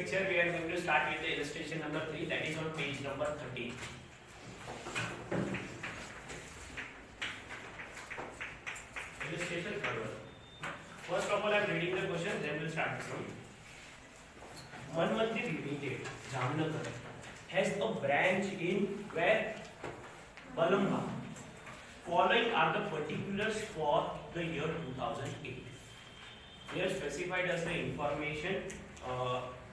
lecture we are going to start with the illustration number 3, that is on page number 13. Illustration number. First of all, I am reading the question, then we'll start this one. Manmandir Limited, Jamnagar, has a branch in where? Balamba. Following are the particulars for the year 2008. Here specified as the information,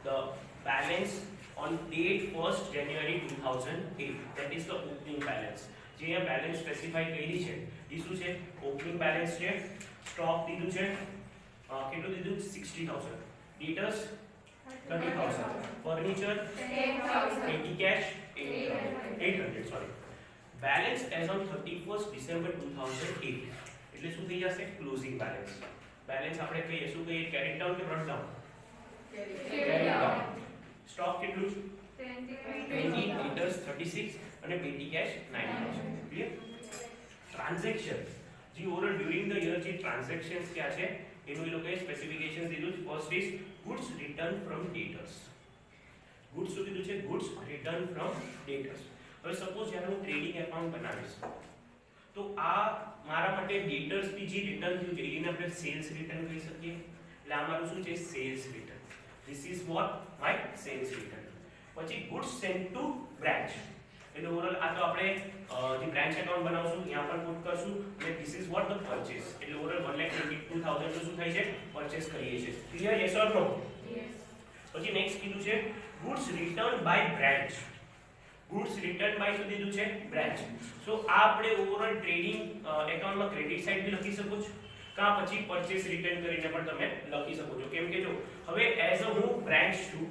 the balance on date 1st January 2008. That is the opening balance. જે અહીંયા balance specify કરી છે એ શું છે? Opening balance છે. Stock દીધું છે કેટલું દીધું? 60000. Debtors 30000. Furniture 10000. Petty cash 800 sorry. Balance as on 31st December 2008 એટલે શું થઈ જશે? Closing balance. બેલેન્સ આપણે કહીએ શું કહીએ? કેરી ડાઉન કે બ્રોટ ડાઉન? કેરી ડાઉન. સ્ટોક કેટલું? 20, ડેટર્સ 36 અને પેટી કેશ 9000. ક્લિયર? ટ્રાન્ઝેક્શન જે ઓવરઓલ ડ્યુરિંગ ધ યર જે ટ્રાન્ઝેક્શન્સ ક્યાં છે એનું એ લોકોએ સ્પેસિફિકેશન દીધું છે. First is goods return from ડેટર્સ. Goods શું કીધું છે? Goods return from ડેટર્સ. હવે સપોઝ જ્યારે હું ટ્રેડિંગ એકાઉન્ટ બનાવીશ તો આ મારા માટે ડેટર્સ થી જે રિટર્ન થયું છે એને આપણે સેલ્સ રિટર્ન કહી શકીએ. એટલે આ મારું શું છે? Sales return. This is what my sales return. પછી ગુડ્સ સેન્ટ ટુ બ્રાન્ચ એટલે ઓવરઓલ આ તો આપણે જે બ્રાન્ચ એકાઉન્ટ બનાવશું ત્યાં પણ પુટ કરશું અને this is what the purchase એટલે ઓવરઓલ 1,22,000 નું શું થાય છે? પરચેસ કરીએ છીએ. Clear? Yes or no? Yes. પછી નેક્સ્ટ કીધું છે goods return by branch. Goods return by શું દીધું છે? બ્રાન્ચ. સો આ આપણે ઓવરઓલ ટ્રેડિંગ એકાઉન્ટમાં ક્રેડિટ સાઇડ બી લખી શકો છો કા પછી પરચેસ રિટર્ન કરીને પણ તમે લખી શકો છો. કેમ કે જો હવે એઝ અ હું બ્રાન્ચ છું,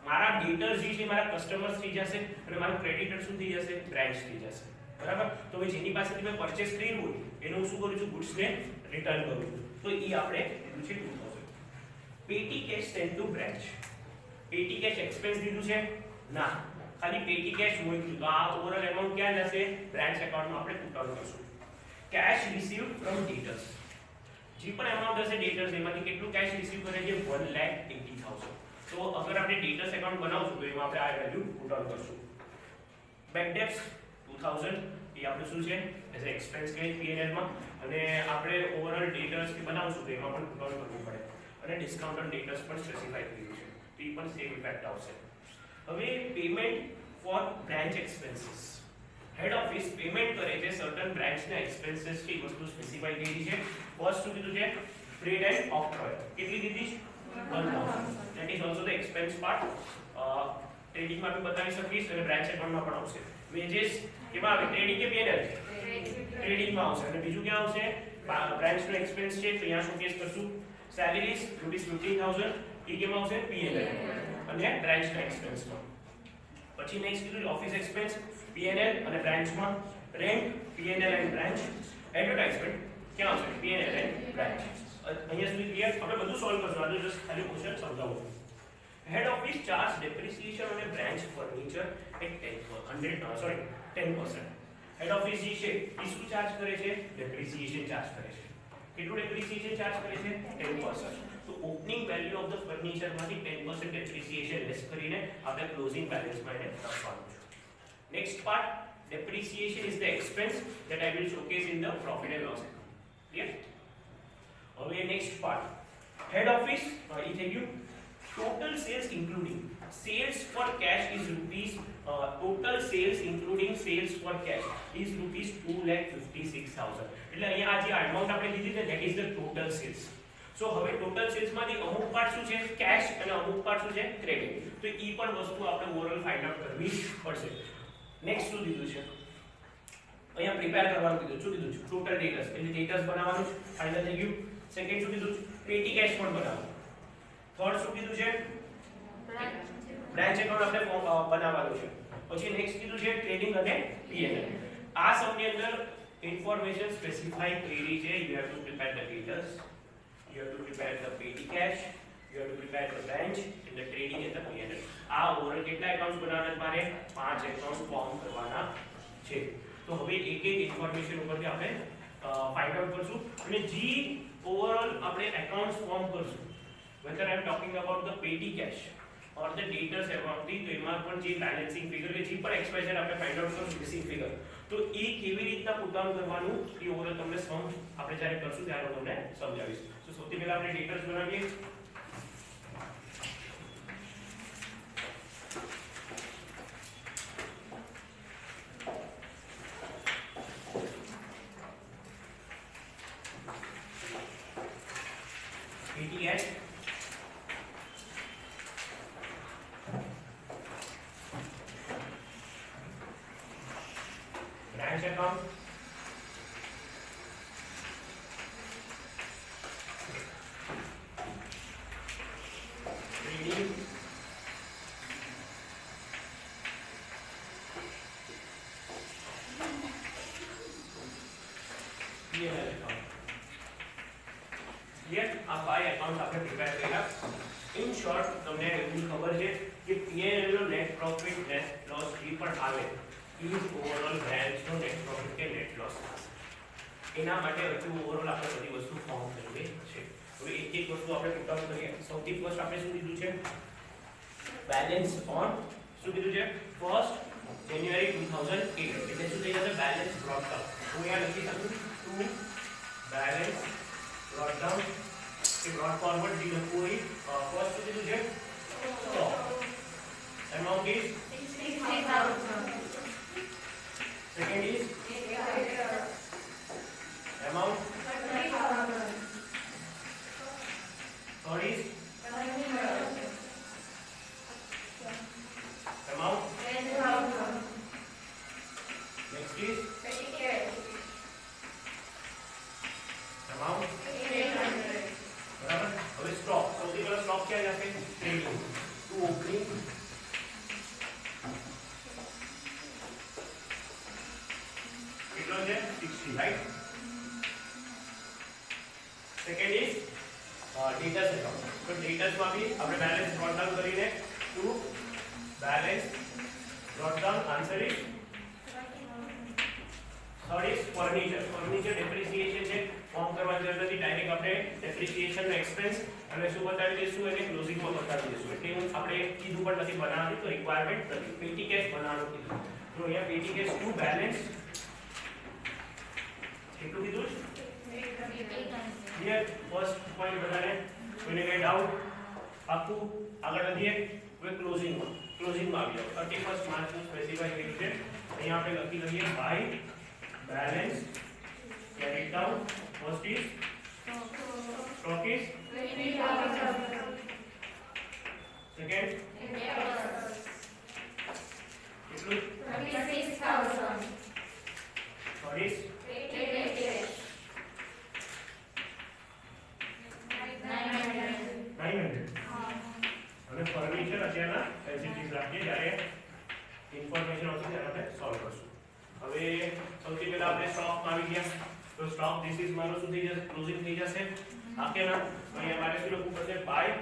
મારા ડેટર્સ જે છે મારા કસ્ટમર્સ થઈ જશે અને મારું ક્રેડિટર શું થઈ જશે? બ્રાન્ચ થઈ જશે. બરાબર? તો હવે જેની પાસેથી મેં પરચેસ કર્યું હોય એનું હું શું કરું છું? ગુડ્સ ને રિટર્ન કરું છું. તો એ આપણે દીધું છે 2000. પેટી કેશ સેન્ટ ટુ બ્રાન્ચ. પેટી કેશ એક્સપેન્સ દીધું છે? ના, ખાલી પેટી કેશ મૂક્યું. તો આ ઓવરઓલ એમાઉન્ટ ક્યાં જશે? બ્રાન્ચ એકાઉન્ટમાં આપણે પુટ આઉટ કરશું. Cash received from debtors. જે પણ એમાઉન્ટ હશે ડેટર્સ એમાંથી કેટલું કેશ રિસીવ કરે છે? 1,80,000. તો અગર આપણે ડેટર્સ એકાઉન્ટ બનાવશું તો એમાં આપણે આ વેલ્યુ પુટ આઉટ કરશું. બેક ડેટ્સ 2000 એ આપણે શું છે? એઝ અ એક્સપેન્સ કહે P&L માં અને આપણે ઓવરઓલ ડેટર્સ કે બનાવશું તો એમાં પણ પુટ આઉટ કરવું પડે અને ડિસ્કાઉન્ટ ઓન ડેટર્સ પણ સ્પેસિફાઈ કર્યું છે તો એ પણ સેમ ઇફેક્ટ આવશે. હવે payment for branch expenses. Head office payment કરે છે સર્ટન બ્રાન્ચના એક્સપેન્સીસ ની વસ્તુ સ્પેસિફાઈ કરી છે. ફર્સ્ટ શું કીધું છે? Freight and octroi. કેટલી દીધી? 1000. That is also the expense part. Trading માં બી બતાવી શકીશ અને બ્રાન્ચ એકાઉન્ટમાં પણ આવશે. વેજીસ કેમાં આવે? ટ્રેડિંગ કે P&L? ટ્રેડિંગ માં આવશે. અને બીજું ક્યાં આવશે? બ્રાન્ચ નો એક્સપેન્સ છે તો અહીંયા શોકેસ કરશું. સેલેરીઝ ₹15,000 એ કેમાં આવશે? P&L અને બ્રાન્ચ ના એક્સપેન્સ માં. પછી નેક્સ્ટ કીધું ઓફિસ એક્સપેન્સ P&L અને બ્રાન્ચ માં. Rent P&L and branch. Advertisement ક્યાં આવશે? P&L and branch. અહીંયા સુધી ક્લિયર? આપણે બધું સોલ્વ કરશું. આજે જસ્ટ ખાલી ક્વેશ્ચન સમજાવું. હેડ ઓફિસ ચાર્જ ડેપ્રિસિએશન અને branch furniture at 10%. Head office જે છે એ શું ચાર્જ કરે છે? ડેપ્રિસિએશન ચાર્જ કરે છે. કેટલું ડેપ્રિસિએશન ચાર્જ કરે છે? 10%. તો opening value of the furniture માંથી 10% ડેપ્રિસિએશન લેસ કરીને આપણે ક્લોઝિંગ બેલેન્સમાં એને લખવાનું છે. Next part depreciation is the expense that I will showcase in the profit and loss account. Clear? હવે નેક્સ્ટ પાર્ટ હેડ ઓફિસ એ થઈ ગયું. Total sales including sales for cash is rupees total sales including sales for cash is rupees 2,56,000. એટલે અહીંયા આ જે amount આપણે લીધી છે that is the total sales. સો હવે ટોટલ સેલ્સ માંથી અમુક પાર્ટ શું છે? કેશ અને અમુક પાર્ટ શું છે? ક્રેડિટ. તો ઈ પણ વસ્તુ આપણે ઓવરઓલ ફાઇન્ડ આઉટ કરવી પડશે. નેક્સ્ટ શું દીધું છે? અહીંયા પ્રિપેર કરવાનું કીધું. શું કીધું છે? ટોટલ ડેટર્સ એટલે ડેટર્સ બનાવવાનું ફાઇનલ થઈ ગયું. સેકન્ડ શું કીધું? પેટી કેશ પણ બનાવવાનું. થર્ડ શું કીધું છે? બ્રાન્ચ એકાઉન્ટ આપણે બનાવવાનું છે. પછી નેક્સ્ટ કીધું છે ટ્રેડિંગ અને P&L. આ સમની અંદર ઇન્ફોર્મેશન સ્પેસિફાઈ કરી છે. You have to prepare the ડેટર્સ, you have to prepare the પેટી cache, you have to prepare the branch and the trading and the P&L. આ ઓવરઓલ કેટલા એકાઉન્ટ્સ બનાવવાના છે? મારે 5 એકાઉન્ટ ફોર્મ કરવાના છે. તો હવે એક એક ઇન્ફોર્મેશન ઉપરથી આપણે ફાઇન્ડ આઉટ કરશું અને જી ઓવરઓલ આપણે એકાઉન્ટ્સ ફોર્મ કરશું. whether I am talking about the petty cash or the ડેટર્સ about the, તો એમાં પણ જે બેલેન્સિંગ ફિગર કે જે પણ એક્સપ્રેશન આપણે ફાઇન્ડ આઉટ કરશું બેસિક ફિગર, તો એ કેવી રીતના પુટડાઉન કરવાનું એ ઓવરઓલ તમને સમ આપણે જ્યારે કરશું ત્યારે હું તમને સમજાવીશ. તો સૌથી પહેલા આપણે ડેટર્સ બનાવીએ. PTS branch account, trading, P&L account. Clear? આ 5 એકાઉન્ટ આપણે પ્રિપેર કર્યા. ઇન શોર્ટ તમને એવું ખબર છે કે P&L નો નેટ પ્રોફિટ નેટ લોસ જે પણ આવે ઇઝ ઓવરઓલ બ્રાન્ચ નો નેટ પ્રોફિટ કે નેટ લોસ. એના માટે હજુ ઓવરઓલ આપણે બધી વસ્તુ ફોર્મ કરવી છે. હવે એક એક વસ્તુ આપણે પુટઆઉટ કરીએ. સૌથી ફર્સ્ટ આપણે શું કીધું છે? બેલેન્સ ઓન શું કીધું છે? 1st જાન્યુઆરી 2008 એટલે શું થઈ જશે? Balance brought down. હું અહીંયા લખી શકું to balance brought down, we brought forward the employee. First to do it, stop. Amount is 60,000. Second is amount 30,000. Third is amount 10,000. Next is amount बराबर. હવે સ્ટોક સૌથી પહેલા સ્ટોક ક્યાં જશે? ટ્રેડિંગ ટુ ઓપનિંગ કેટલો છે? 60, right. Second is debtors account. તો debtors માં બી આપણે બેલેન્સ બ્રોટ ડાઉન કરીને to balance brought down answer is third is furniture. Furniture depreciation છે, ફોર્મ કરવાની જરૂર નથી, ડાયરેક્ટ આપણે ડેપ્રિસિએશન નો એક્સપેન્સ અને શું બતાવી દઈશું એને ક્લોઝિંગ માં બતાવી દઈશું. એટલે આપણે કીધું પણ નથી બનાવવાનું, તો રિક્વાયરમેન્ટ નથી. પેટી કેશ બનાવવાનું કીધું. તો અહીંયા પેટી કેશ ટુ બેલેન્સ કેટલું કીધું છે? ક્લિયર? ફર્સ્ટ પોઈન્ટ બધાને કોઈને કઈ ડાઉટ? પાકું? આગળ વધીએ. હવે ક્લોઝિંગ માં આવી જાઓ. 31st માર્ચ નું સ્પેસિફાઈ કર્યું છે. અહીંયા આપણે લખી લઈએ by balance carried down. First is stock is 20,000. Second કેટલું? 36,000. Third is 900. અને ફર્નિચર અત્યારના એલસીટીસ રાખીએ જ્યારે ઇન્ફોર્મેશન આવશે ત્યારે આપણે સોલ્વ કરશું. હવે સૌથી પહેલા આપણે સ્ટોક માં આવી ગયા. તો સ્ટોક ધીસ ઇઝ મારો શું થઈ જશે? ક્લોઝિંગ થઈ જશે. હા કે ના? તો અહીંયા મારે શું લખવું પડશે? By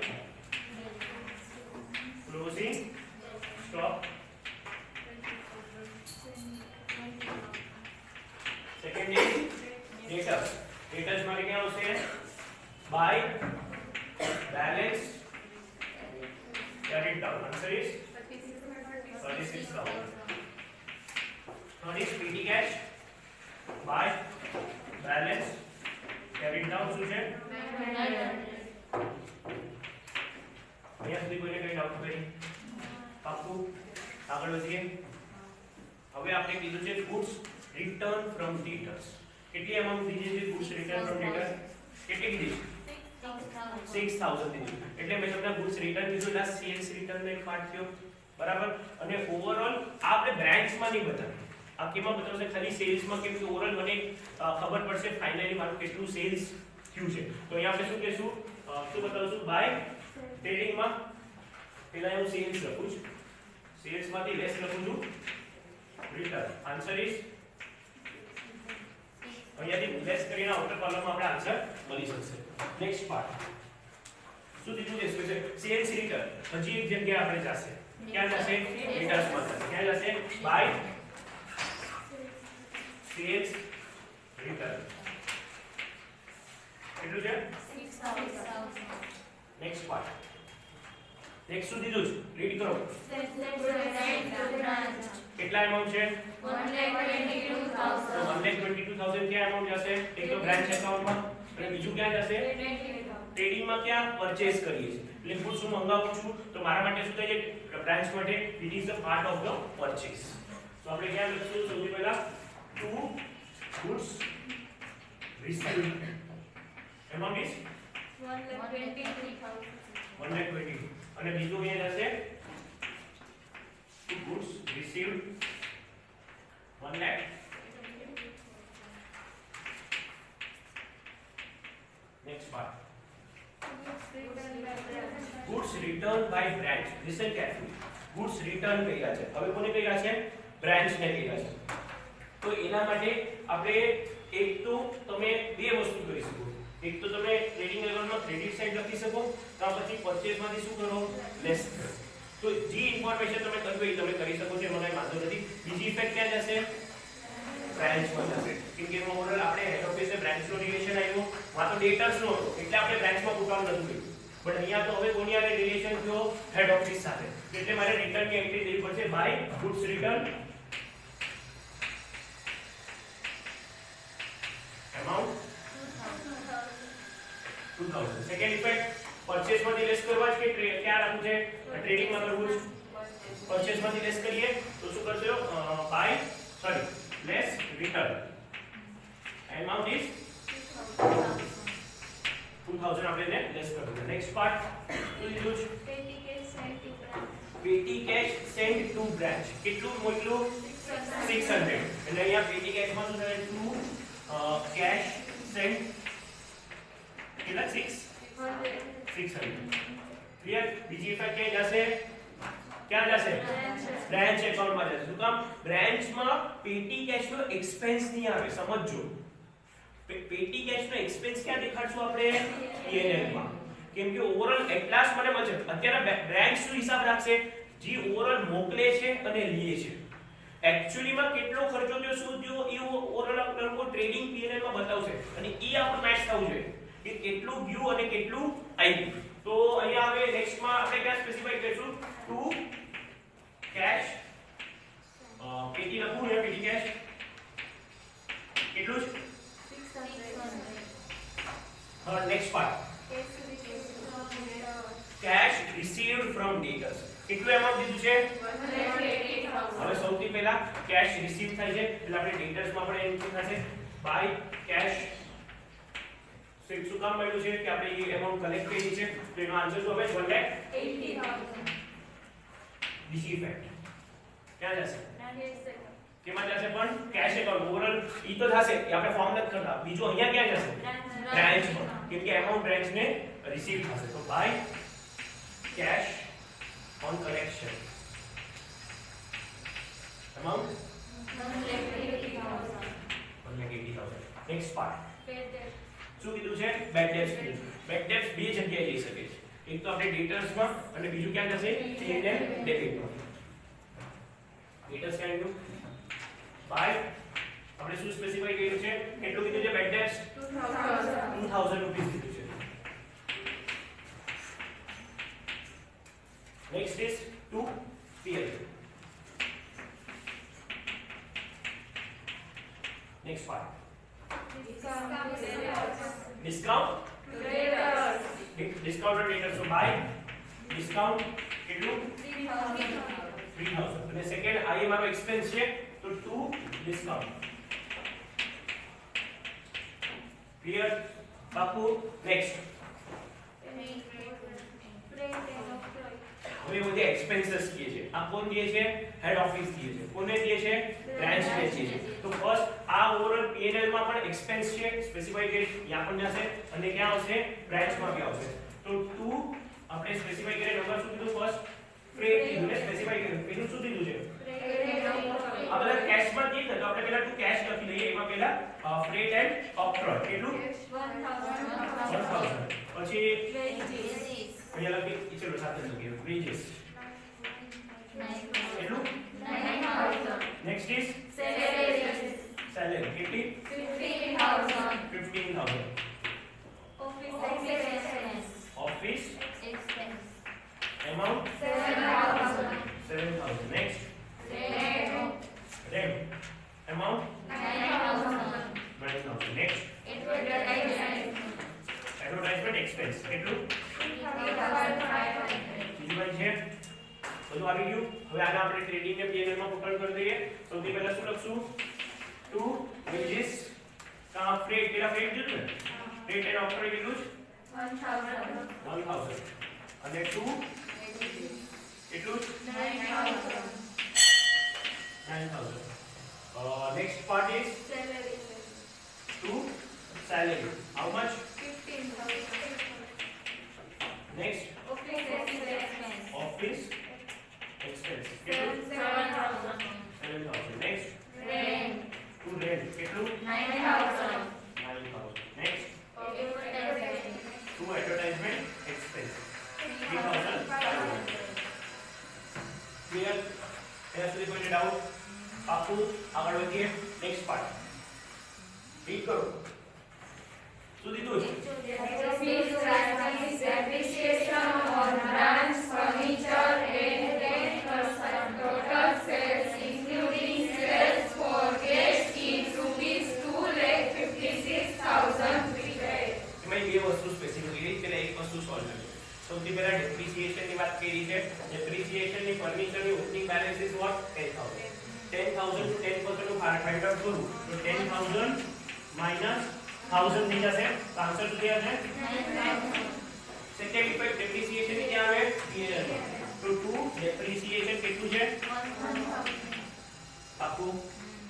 closing stock. Second is debtors. Debtors મારે ક્યાં આવશે? By balance carried down. Answer is 36,000. Third is petty cash by balance carried down શું છે? 900. અહીંયા સુધી કોઈને કઈ ડાઉટ કરી? પાકું? આગળ વધીએ. હવે આપણે કીધું છે goods return from debtors. કેટલી અમાઉન્ટ દીધી છે goods return from debtors? કેટલી કીધી? 6,000 દીધું. એટલે મેં તમને goods return કીધું એટલે સેલ્સ રિટર્ન નો એક પાર્ટ થયો. બરાબર. અને ઓવરઓલ આપણે બ્રાન્ચ માં નહીં બતાવ્યું. આ કેમાં બતાવશે? ખાલી સેલ્સ માં, કેમ કે ઓવરઓલ મને ખબર પડશે ફાઇનલી મારું કેટલું સેલ્સ થયું છે. તો અહીંયા આપણે શું કહેશું? શું બતાવશું? બાય ટ્રેડિંગ માં પહેલા હું સેલ્સ લખું છું. સેલ્સ માંથી લેસ લખું છું રિટર્ન. આન્સર ઇઝ અહીંયાથી લેસ કરીને આઉટર કોલમમાં આપણે આન્સર મળી શકશે. નેક્સ્ટ પાર્ટ શું દીધું છે? Sales return. હજી એક જગ્યા આપણે જશે. ક્યાં જશે? રિટર્ન્સ માં જશે. ક્યાં જશે? By sales return. કેટલું છે? 6,000. નેક્સ્ટ પાર્ટ નેક્સ્ટ સુધી જો રીડ કરો કેટલા અમાઉન્ટ છે 1,22,000 ક્યાં અમાઉન્ટ જશે એક તો બ્રાન્ચ એકાઉન્ટમાં અને બીજું ક્યાં જશે ટ્રેડિંગ માં ક્યાં પરચેસ કરીએ છીએ એટલે ગુડ્સ હું મંગાવું છું તો મારા માટે શું થાય છે બ્રાન્ચ માટે it is the part of the purchase તો આપણે ક્યાં લખીશું સૌથી પહેલા to goods received amount is 1,20,000 અને બીજું ક્યાં જશે to goods received 1 lakh next part goods returned by branch listen carefully goods return કર્યા છે હવે કોને કર્યા છે બ્રાન્ચ ને કર્યા છે તો એના માટે આપણે એક તો તમે બે વસ્તુ કરી શકો એક તો તમે ટ્રેડિંગ એકાઉન્ટમાં ક્રેડિટ સાઈડ લખી શકો કાં પછી પરચેઝ માંથી શું કરો લેસ કરો તો જે ઇન્ફોર્મેશન તમે કરવી એ તમે કરી શકો છો મને વાંધો નથી બીજી ઇફેક્ટ ક્યાં જશે બ્રાન્ચ માં જશે કેમ કે મોડલ આપણે હેડ ઓફિસ એ બ્રાન્ચ નો રિલેશન આવ્યો માં તો ડેટર્સ નો હતો એટલે આપણે બ્રાન્ચ માં પુટઆઉટ નતું કર્યું પણ અહીંયા તો હવે કોની આરે રિલેશન થયો હેડ ઓફિસ સાથે એટલે મારે રિટર્ન ની એન્ટ્રી દેવી પડશે by goods return amount 2000 second effect purchase માંથી લેસ કરવા છે કે ક્યાં રાખવું છે ટ્રેડિંગ માં કરવું છે પરચેસ માંથી લેસ કરીએ તો શું કરશો by sorry less return amount is 2000 આપણે લેસ કરવું નેક્સ્ટ પાર્ટ શું લીધું છે petty cash sent to branch કેટલું મોકલું 600 એટલે અહીંયા petty cash માં શું થાય ટુ cash sent કેટલા 600 ક્લિયર બીજી ઇફેક્ટ ક્યાં જશે બ્રાન્ચ એકાઉન્ટ માં જશે શું કામ બ્રાન્ચ માં પેટી કેશ નો એક્સપેન્સ નહીં આવે સમજજો પેટી કેશ નો એક્સપેન્સ ક્યાં દેખાડશું આપણે P&L માં કેમ કે ઓવરઓલ એટલાસ મને મજે અત્યારે બ્રાન્ચ શું હિસાબ રાખશે જે ઓવરઓલ મોકલે છે અને લે છે एक्चुअली માં કેટલો ખર્ચો થયો શું થયો એ ઓવરઓલ લોકો ટ્રેડિંગ P&L માં બતાવશે અને એ આપણે મેચ થવું જોઈએ કે કેટલું ગયું અને કેટલું આવ્યું તો અહીંયા હવે નેક્સ્ટ માં આપણે ક્યાં સ્પેસિફાઈ કરીશું ટુ કેશ પેટી લખું ને પેટી કેશ કેટલું 600 next part cash received from debtors કેટલું એમાઉન્ટ દીધું છે 180,000 હવે સૌથી પહેલા કેશ રિસીવ થાય છે એટલે આપણે ડેટર્સ માં પણ એન્ટ્રી થશે બાય કેશ શું કામ મળ્યું છે કે આપણે એ એમાઉન્ટ કલેક્ટ કરી છે તો એનો આન્સર શું આવે 1,80,000 બીજી ઇફેક્ટ ક્યાં જશે કેમાં જશે પણ કેશ એકાઉન્ટ ઓવરઓલ ઈ તો થશે એ આપણે ફોર્મ નથી કરતા બીજું અહીંયા ક્યાં જશે બ્રાન્ચ માં કેમ કે એમાઉન્ટ બ્રાન્ચ ને રિસીવ થશે તો by cash on collection amount 1,80,000 next part શું કીધું છે બેડ ડેટ્સ બેડ ડેટ્સ બે જગ્યાએ જઈ શકે છે એક તો આપણે ડેટર્સ માં અને બીજું ક્યાં જશે P&L ડેબિટ માં ડેટર્સ ક્યાં ગયું બાય આપણે શું સ્પેસિફાઈ કર્યું છે કેટલું કીધું છે બેડ ડેટ્સ 2000 રૂપિયા કીધું છે next is to PL next part discount discount data so buy discount કેટલું 3000 અને સેકન્ડ આ એ મારો એક્સપેન્સ છે તો ટુ ડિસ્કાઉન્ટ ક્લિયર બાપુ નેક્સ્ટ હવે બધે એક્સપેન્सेस किए છે આ કોણ દે છે હેડ ઓફિસ દે છે કોને દે છે બ્રાન્ચ ને દે છે તો ફર્સ્ટ આ ઓવરઓલ P&L માં પણ એક્સપેન્સ છે સ્પેસિફાઈ કરી યા પણ જશે અને ક્યાં આવશે બ્રાન્ચ માં ક્યાં આવશે તો 2 આપણે સ્પેસિફાઈ કરે નંબર શું કીધું ફર્સ્ટ ફ્રેટ કીધું ને સ્પેસિફાઈ કર્યું પેલું શું કીધું છે આ બધા કેશ માં દે તો આપણે પહેલા ટુ કેશ લખી લઈએ એમાં પહેલા ફ્રેટ એન્ડ અપફ્રન્ટ કેટલું 1000 પછી અહીંયા લખી ચલો સાથે લખીએ wages કેટલું 9000 નેક્સ્ટ ઇઝ salary કેટલી 15000 office expense amount advertisement expense કેટલું 3500 બીજું કઈ છે બધું આવી ગયું હવે આને આપણે ટ્રેડિંગ ને P&L માં ટોટલ કરી દઈએ સૌથી પહેલા શું લખશું 2 wages કા ફ્રેટ કેટલા ફ્રેટ જોયું ને ફ્રેટ એન્ડ ઓફર કેટલું 1000 અને 2 કેટલું 9000 next part is salary 2 salary how much 15000 next office expense office expense કેટલું 7000 next rent to rent કેટલું 9000 next advertisement to advertisement expense 3500 clear એના સુધી કોઈ ડાઉટ પાકું આગળ વધીએ નેક્સ્ટ પાર્ટ રીડ કરો શું દીધું depreciation on branch furniture and rent person total sales including sales for guest is rupees 2,56,000 prepaid એમાં બે વસ્તુ સ્પેસિફિક કરી પહેલા એક વસ્તુ સોલ્વ કરીએ સૌથી પહેલા ડેપ્રિસિએશન ની વાત કરી છે ડેપ્રિસિએશન ની ફર્નિચર ની opening balance is what 10000 to 10% નું ફાઇન્ડ આઉટ કરું તો 10000 minus 1000 થઈ જશે તો આન્સર શું થશે 9000 સેકન્ડ ઇફેક્ટ ડેપ્રિસિએશન ની ક્યાં આવે P&L માં તો 2 ડેપ્રિસિએશન કેટલું છે 1000 પાકું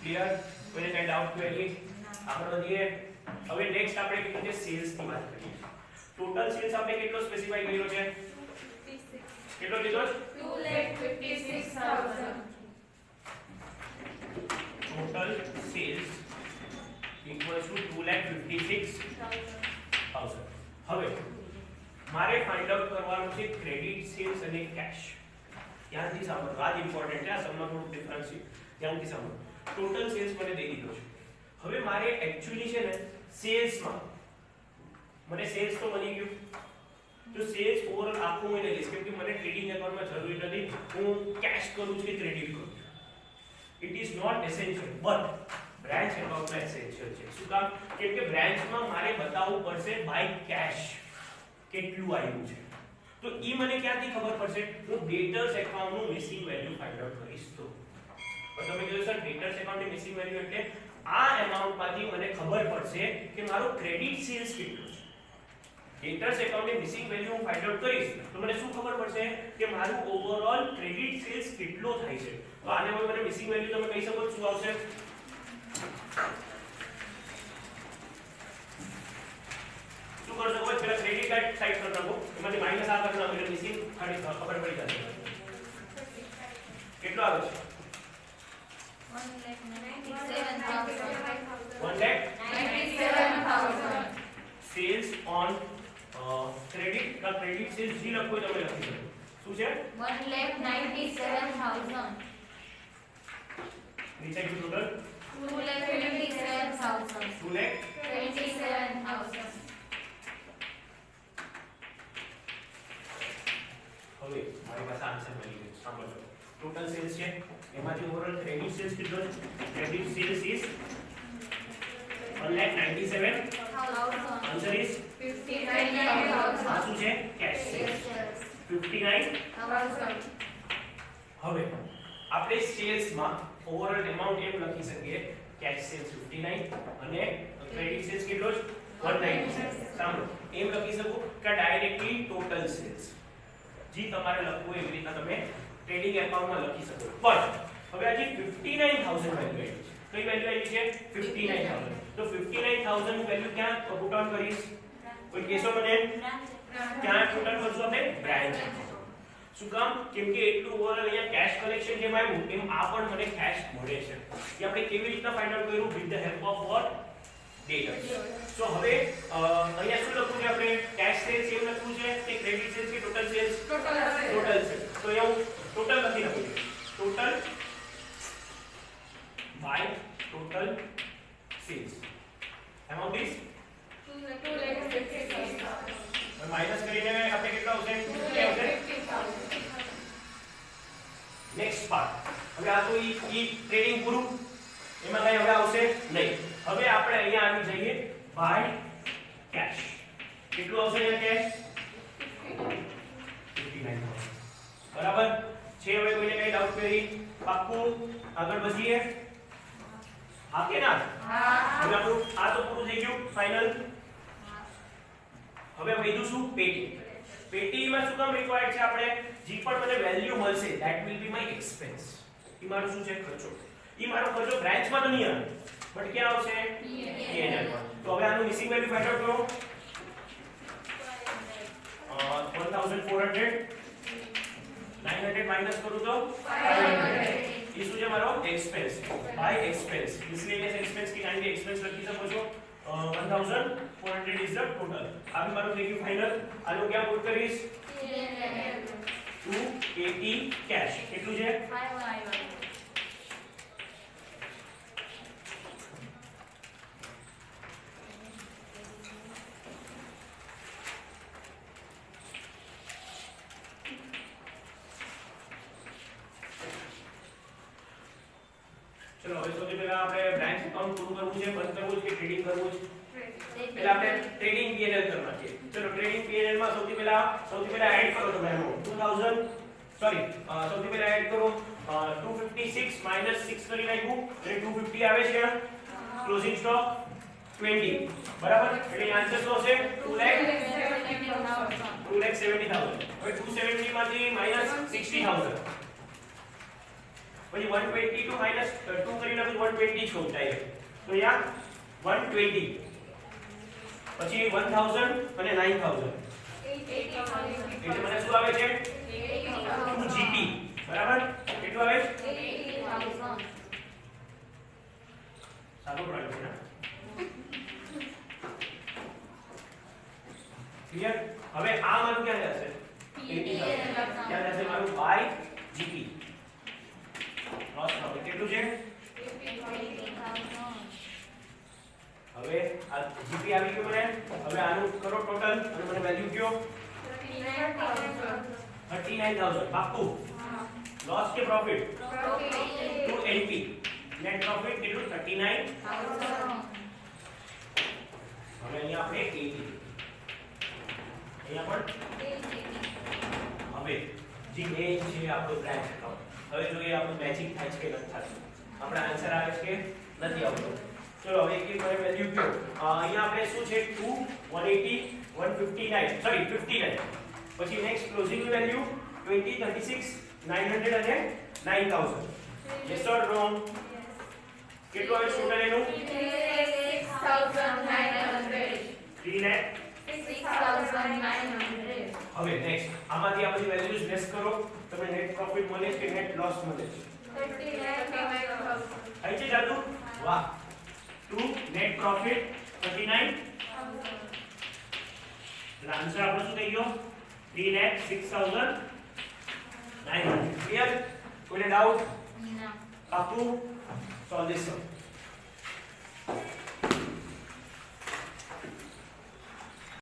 ક્લિયર કોઈને કઈ ડાઉટ ક્વેરી આગળ વધીએ હવે નેક્સ્ટ આપણે કેટલું છે સેલ્સ ની વાત કરીએ ટોટલ સેલ્સ આપણે કેટલો સ્પેસિફાઈ કર્યો છે કેટલો લીધો 2,56,000 total sales equals to 2,56,000 હવે મારે ફાઇન્ડ આઉટ કરવાનું છે ક્રેડિટ સેલ્સ અને કેશ ધ્યાનથી સાંભળો આ ઇમ્પોર્ટન્ટ છે આ સમમાં થોડું ડિફરન્સ છે ધ્યાનથી સાંભળો ટોટલ સેલ્સ મને દઈ દીધો છે હવે મારે એક્ચ્યુઅલી છે ને સેલ્સમાં મને સેલ્સ તો મળી ગયું તો સેલ્સ ઓવરઓલ આખું હું લઈ લઈશ કેમ કે મને ટ્રેડિંગ એકાઉન્ટમાં જરૂર નથી હું કેશ કરું છું કે ક્રેડિટ કરું છું it is not essential but branch એકાઉન્ટમાં એસેન્શિયલ છે શું કામ કેમ કે બ્રાન્ચમાં મારે બતાવવું પડશે બાય કેશ કેટલું આવ્યું છે તો ઈ મને ક્યાંથી ખબર પડશે હું ડેટર્સ એકાઉન્ટનું મિસિંગ વેલ્યુ ફાઇન્ડ આઉટ કરીશ તો પણ તમે કહો સર ડેટર્સ એકાઉન્ટની મિસિંગ વેલ્યુ એટલે આ એમાઉન્ટમાંથી મને ખબર પડશે કે મારો ક્રેડિટ સેલ્સ કેટલો છે ડેટર્સ એકાઉન્ટની મિસિંગ વેલ્યુ હું ફાઇન્ડ આઉટ કરીશ તો મને શું ખબર પડશે કે મારું ઓવરઓલ ક્રેડિટ સેલ્સ કેટલો થાય છે તો આને હવે મને મિસિંગ વેલ્યુ તમે કહી શકો શું આવશે શું કરી શકો પેલા ક્રેડિટ કાર્ડ સાઈડ કરી નાખો એમાંથી માઈનસ આ કરી નાખો એટલે મિસિંગ ખબર પડી જશે કેટલો આવે છે 1,97,000 સેલ્સ ઓન ક્રેડિટ કા ક્રેડિટ સેલ્સ જી લખો તમે લખી શકો શું છે 1,97,000 નીચે કેટલું ટોટલ 2,27,000 2,27,000 હવે મારી પાસે આન્સર મળી ગયો સાંભળો ટોટલ સેલ્સ છે એમાંથી ઓવરઓલ ક્રેડિટ સેલ્સ કેટલો છે credit sales is 1,97,000 answer is 59,000 આ શું છે કેશ સેલ્સ 59,000 હવે આપણે સેલ્સ માં ઓવરઓલ એમાઉન્ટ એમ લખી શકીએ કેશ સેલ્સ 59 અને ક્રેડિટ સેલ્સ કેટલો છે 197 સાંભળો એમ લખી શકો કે ડાયરેક્ટલી ટોટલ સેલ્સ જી તમારે લખવું એવી રીતના તમે ટ્રેડિંગ એકાઉન્ટમાં લખી શકો પણ હવે આજે 59000 વેલ્યુ આવી છે કઈ વેલ્યુ આવી છે 59000 તો 59000 નું વેલ્યુ ક્યાં પુટ ઓન કરીશ કોઈ કેસો મને ક્યાં પુટ ઓન કરશું આપણે બ્રાન્ચ શું કામ કેમ કે એટલું ઓવરઓલ અહીંયા કેશ કલેક્શન જેમ આવ્યું એમ આ પણ મને કેશ મળે છે કે આપણે કેવી રીતના ફાઇન્ડ આઉટ કર્યું with the help of what data so હવે અહીંયા શું લખવું છે આપણે કેશ સેલ્સ એમ લખવું છે કે ક્રેડિટ સેલ્સ કે ટોટલ સેલ્સ ટોટલ સેલ્સ તો અહીંયા હું ટોટલ લખી નાખું total by total sales amount is 2,50,000 minus કરીને આપણે કેટલા આવશે નેક્સ્ટ પાર્ટ હવે આ તો ઈ ટ્રેડિંગ પૂરું એમાં કઈ હવે આવશે નહીં હવે આપણે અહીંયા આવી જઈએ બાય કેશ કેટલું આવશે અહીંયા કેશ 59000 બરાબર છે હવે કોઈને કઈ ડાઉટ query પાક્કું આગળ વધીએ હા કે ના હા હવે આપણું આ તો પૂરું થઈ ગયું ફાઇનલ હવે વધ્યું શું પેટી પેટીમાં શું કામ રિક્વાયર્ડ છે આપણે જે પણ મને વેલ્યુ મળશે that will be my expense ઈ મારો શું છે ખર્ચો ઈ મારો ખર્ચો બ્રાન્ચમાં તો નહીં આવે બટ ક્યાં આવશે P&L માં તો હવે આનું મિસિંગ વેલ્યુ ફાઇન્ડ આઉટ કરો 1400 900 માઈનસ કરું તો 500 ये શું છે મારો एक्सपेंस बाय एक्सपेंस इसलिए कैसे एक्सपेंस की टाइम पे एक्सपेंस रखी શકો છો 1400 इज द टोटल આ બી મારું થઈ ગયું ફાઇનલ આનો ક્યાં પુટ કરીશ 280 કેશ કેટલું છે चलो હવે સૌથી પહેલા આપણે બ્રાન્ચ એકાઉન્ટ પૂરું કરવું છે બંધ કરવું છે કે ટ્રેડિંગ કરવું છે પહેલા આપણે ટ્રેડિંગ P&L કરવા છે ચલો ટ્રેડિંગ P&L માં સૌથી પહેલા એડ કરો તમે એનો 2000 સોરી સૌથી પહેલા એડ કરો 256 માઈનસ 6 કરી નાખ્યું એટલે 250 આવે છે ક્લોઝિંગ સ્ટોક 20 બરાબર એટલે આન્સર શું હશે 2,70,000 હવે 270 માંથી માઈનસ 60,000 પછી 122 માઈનસ 2 કરી નાખું 120 છો ડાયરેક્ટ તો અહીંયા 120 પછી 1000 અને 9000 એટલે મને શું આવે છે 2 GP બરાબર કેટલું આવે સારું પ્રોડક્ટ છે ને ક્લિયર હવે આ મારું ક્યાં જશે 80000 ક્યાં જશે મારું બાય GP લોસ પ્રોફિટ કેટલું છે હવે આ જીપી આવી ગયું મને હવે આનું કરો ટોટલ અને મને વેલ્યુ કયો 39000 પાક્કું લોસ કે profit to NP net profit કેટલું 39000 હવે અહીંયા આપણે 80 અહીંયા પણ હવે જે મેઇન છે આપણો બ્રાન્ચ એકાઉન્ટ હવે જોઈએ આપણું મેચિંગ થાય છે કે નથી થતું આપણો આન્સર આવે છે કે નથી આવતો ચલો હવે એક મને વેલ્યુ કયો અહીંયા આપણે શું છે 2 180 159 સોરી 59 પછી નેક્સ્ટ ક્લોઝિંગ વેલ્યુ 20 36 900 અને 9000 યસ ઓર નો કેટલું આવે ટોટલ એનું 6,900 હવે નેક્સ્ટ આમાંથી આ બધી વેલ્યુઝ લેસ કરો તમને નેટ પ્રોફિટ મળે કે નેટ લોસ મળે થઈ છે જાદુ વાહ 2 નેટ પ્રોફિટ 39 આન્સર આપણો શું થઈ ગયો 3,06,900 ક્લિયર કોઈને ડાઉટ પાકું સોલ્વ ધીસ